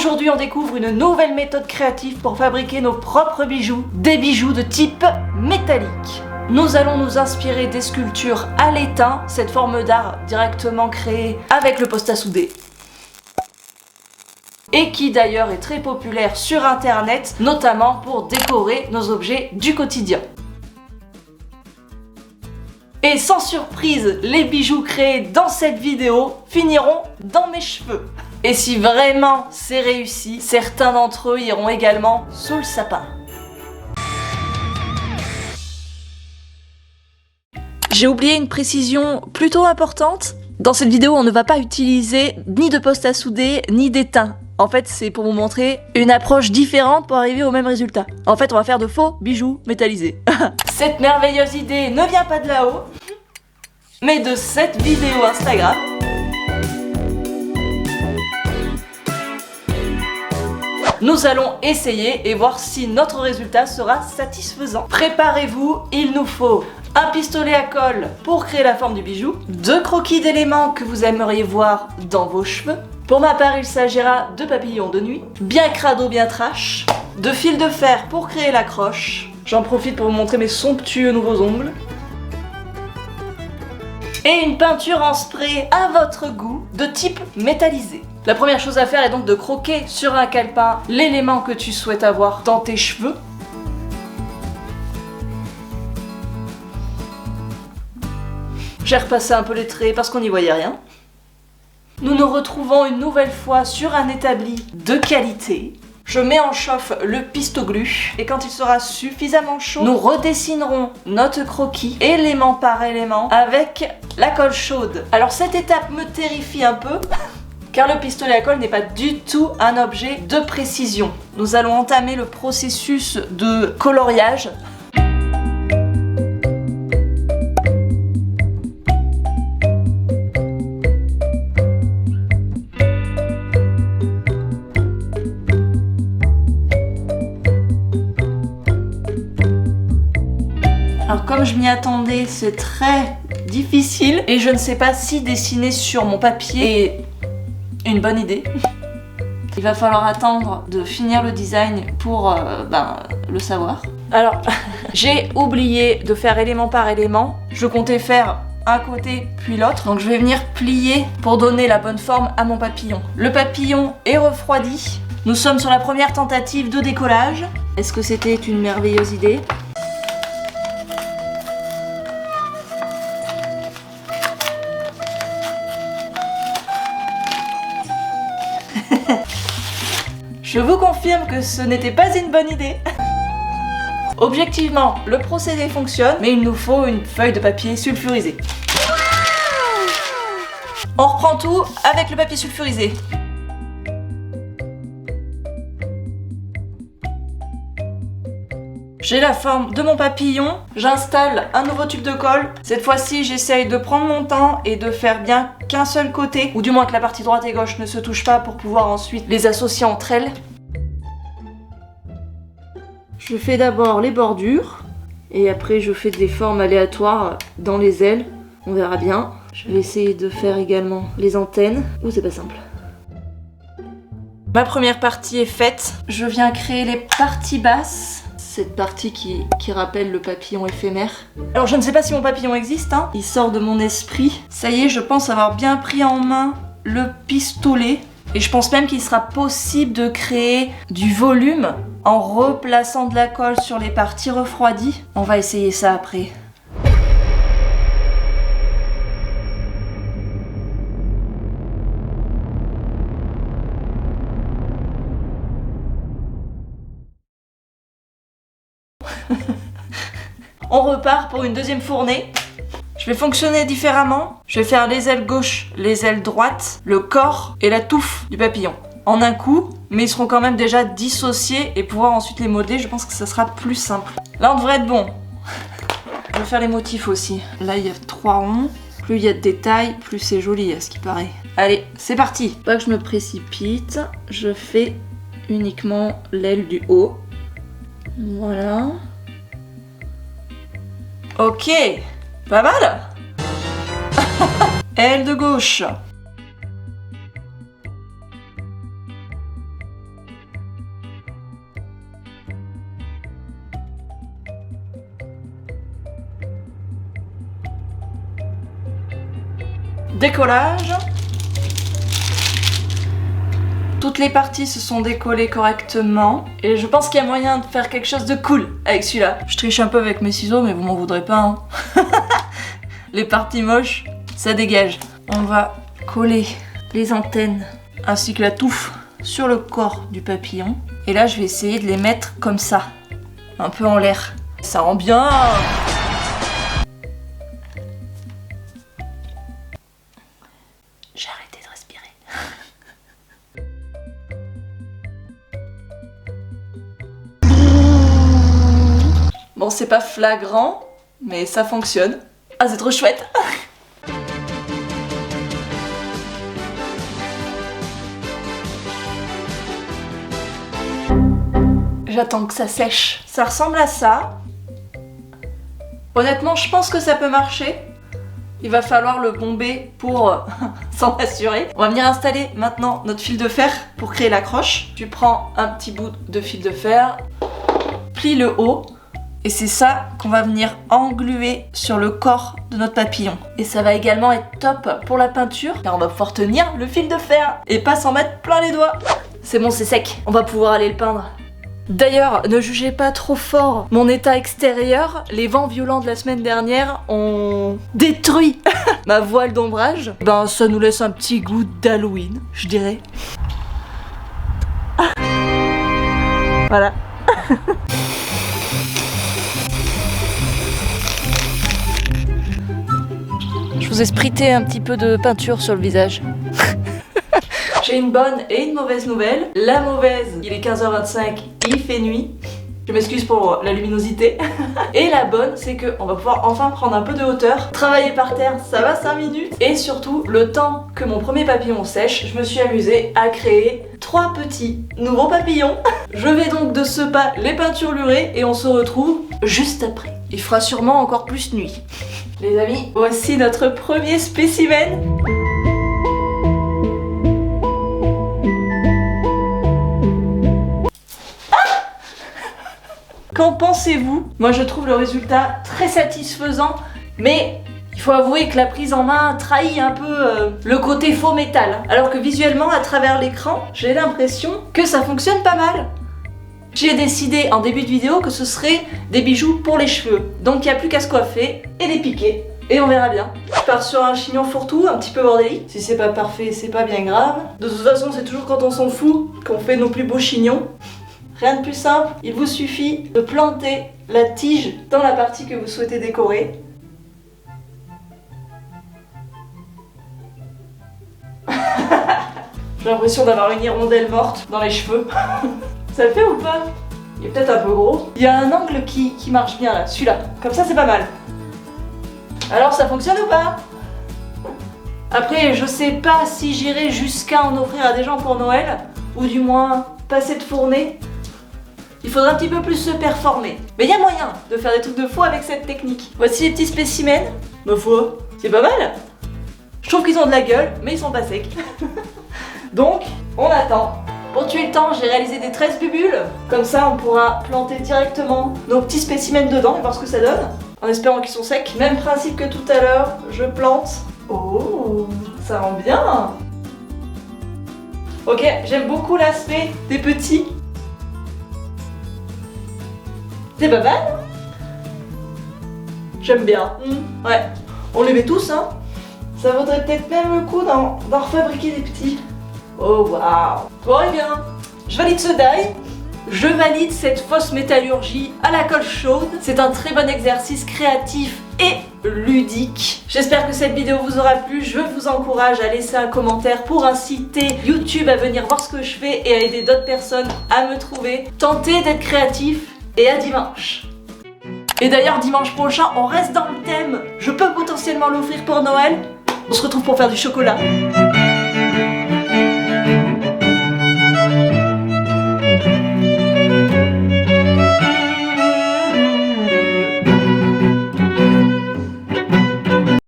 Aujourd'hui, on découvre une nouvelle méthode créative pour fabriquer nos propres bijoux, des bijoux de type métallique. Nous allons nous inspirer des sculptures à l'étain, cette forme d'art directement créée avec le poste à souder. Et qui d'ailleurs est très populaire sur internet, notamment pour décorer nos objets du quotidien. Et sans surprise, les bijoux créés dans cette vidéo finiront dans mes cheveux. Et si vraiment c'est réussi, certains d'entre eux iront également sous le sapin. J'ai oublié une précision plutôt importante. Dans cette vidéo, on ne va pas utiliser ni de poste à souder, ni d'étain. En fait, c'est pour vous montrer une approche différente pour arriver au même résultat. En fait, on va faire de faux bijoux métallisés. Cette merveilleuse idée ne vient pas de là-haut, mais de cette vidéo Instagram. Nous allons essayer et voir si notre résultat sera satisfaisant. Préparez-vous, il nous faut un pistolet à colle pour créer la forme du bijou, 2 croquis d'éléments que vous aimeriez voir dans vos cheveux. Pour ma part, il s'agira de papillons de nuit, bien crado, bien trash, de fil de fer pour créer l'accroche. J'en profite pour vous montrer mes somptueux nouveaux ongles. Et une peinture en spray à votre goût de type métallisé. La première chose à faire est donc de croquer sur un calepin l'élément que tu souhaites avoir dans tes cheveux. J'ai repassé un peu les traits parce qu'on n'y voyait rien. Nous nous retrouvons une nouvelle fois sur un établi de qualité. Je mets en chauffe le pistoglu et quand il sera suffisamment chaud, nous redessinerons notre croquis élément par élément avec la colle chaude. Alors cette étape me terrifie un peu car le pistolet à colle n'est pas du tout un objet de précision. Nous allons entamer le processus de coloriage. Alors comme je m'y attendais, c'est très difficile et je ne sais pas si dessiner sur mon papier est une bonne idée. Il va falloir attendre de finir le design pour le savoir. Alors, j'ai oublié de faire élément par élément. Je comptais faire un côté puis l'autre. Donc je vais venir plier pour donner la bonne forme à mon papillon. Le papillon est refroidi. Nous sommes sur la première tentative de décollage. Est-ce que c'était une merveilleuse idée ? Je vous confirme que ce n'était pas une bonne idée. Objectivement, le procédé fonctionne, mais il nous faut une feuille de papier sulfurisé. On reprend tout avec le papier sulfurisé. J'ai la forme de mon papillon, j'installe un nouveau tube de colle. Cette fois-ci, j'essaye de prendre mon temps et de faire bien qu'un seul côté, ou du moins que la partie droite et gauche ne se touchent pas pour pouvoir ensuite les associer entre elles. Je fais d'abord les bordures, et après je fais des formes aléatoires dans les ailes, on verra bien. Je vais essayer de faire également les antennes. Ouh, c'est pas simple. Ma première partie est faite, je viens créer les parties basses. Cette partie qui rappelle le papillon éphémère. Alors je ne sais pas si mon papillon existe, hein. Il sort de mon esprit. Ça y est, je pense avoir bien pris en main le pistolet. Et je pense même qu'il sera possible de créer du volume en replaçant de la colle sur les parties refroidies. On va essayer ça après. On repart pour une deuxième fournée. Je vais fonctionner différemment. Je vais faire les ailes gauches, les ailes droites, le corps et la touffe du papillon. En un coup, mais ils seront quand même déjà dissociés et pouvoir ensuite les modeler, je pense que ça sera plus simple. Là on devrait être bon. Je vais faire les motifs aussi. Là il y a 3 ronds. Plus il y a de détails, plus c'est joli à ce qui paraît. Allez, c'est parti. Pas que je me précipite, je fais uniquement l'aile du haut. Voilà. Ok, pas mal. Aile de gauche. Décollage. Toutes les parties se sont décollées correctement et je pense qu'il y a moyen de faire quelque chose de cool avec celui-là. Je triche un peu avec mes ciseaux mais vous m'en voudrez pas hein. Les parties moches, ça dégage. On va coller les antennes ainsi que la touffe sur le corps du papillon. Et là je vais essayer de les mettre comme ça, un peu en l'air. Ça rend bien. J'ai arrêté de respirer. Bon, c'est pas flagrant, mais ça fonctionne. Ah, c'est trop chouette. J'attends que ça sèche. Ça ressemble à ça. Honnêtement, je pense que ça peut marcher. Il va falloir le bomber pour s'en assurer. On va venir installer maintenant notre fil de fer pour créer l'accroche. Tu prends un petit bout de fil de fer, plie le haut, et c'est ça qu'on va venir engluer sur le corps de notre papillon. Et ça va également être top pour la peinture, car on va pouvoir tenir le fil de fer et pas s'en mettre plein les doigts. C'est bon, c'est sec. On va pouvoir aller le peindre. D'ailleurs, ne jugez pas trop fort mon état extérieur. Les vents violents de la semaine dernière ont détruit ma voile d'ombrage. Ben, ça nous laisse un petit goût d'Halloween, je dirais. Voilà. Je vous ai sprité un petit peu de peinture sur le visage. J'ai une bonne et une mauvaise nouvelle. La mauvaise, il est 15h25, il fait nuit. Je m'excuse pour la luminosité. Et la bonne, c'est qu'on va pouvoir enfin prendre un peu de hauteur. Travailler par terre, ça va 5 minutes. Et surtout, le temps que mon premier papillon sèche, je me suis amusée à créer 3 petits nouveaux papillons. Je vais donc de ce pas les peinturlurer et on se retrouve juste après. Il fera sûrement encore plus nuit. Les amis, voici notre premier spécimen. Qu'en pensez-vous? Moi je trouve le résultat très satisfaisant, mais il faut avouer que la prise en main trahit un peu le côté faux métal. Alors que visuellement, à travers l'écran, j'ai l'impression que ça fonctionne pas mal. J'ai décidé en début de vidéo que ce serait des bijoux pour les cheveux. Donc il n'y a plus qu'à se coiffer et les piquer. Et on verra bien. Je pars sur un chignon fourre-tout, un petit peu bordélique. Si c'est pas parfait, c'est pas bien grave. De toute façon, c'est toujours quand on s'en fout qu'on fait nos plus beaux chignons. Rien de plus simple, il vous suffit de planter la tige dans la partie que vous souhaitez décorer. J'ai l'impression d'avoir une hirondelle morte dans les cheveux. Ça le fait ou pas? Il est peut-être un peu gros. Il y a un angle qui marche bien là, celui-là. Comme ça c'est pas mal. Alors ça fonctionne ou pas? Après je sais pas si j'irai jusqu'à en offrir à des gens pour Noël, ou du moins passer de fournée. Il faudra un petit peu plus se performer. Mais il y a moyen de faire des trucs de fou avec cette technique. Voici les petits spécimens. Ma foi, c'est pas mal. Je trouve qu'ils ont de la gueule, mais ils sont pas secs. Donc, on attend. Pour tuer le temps, j'ai réalisé des 13 bubules. Comme ça, on pourra planter directement nos petits spécimens dedans et voir ce que ça donne. En espérant qu'ils sont secs. Même principe que tout à l'heure, je plante. Oh, ça rend bien. Ok, j'aime beaucoup l'aspect des petits. C'est pas mal. J'aime bien. Ouais. On les met tous, hein. Ça vaudrait peut-être même le coup d'en refabriquer des petits. Oh waouh. Bon et bien, je valide ce die. Je valide cette fausse métallurgie à la colle chaude. C'est un très bon exercice créatif et ludique. J'espère que cette vidéo vous aura plu. Je vous encourage à laisser un commentaire pour inciter YouTube à venir voir ce que je fais et à aider d'autres personnes à me trouver. Tentez d'être créatif. Et à dimanche. Et d'ailleurs dimanche prochain on reste dans le thème. Je peux potentiellement l'offrir pour Noël. On se retrouve pour faire du chocolat.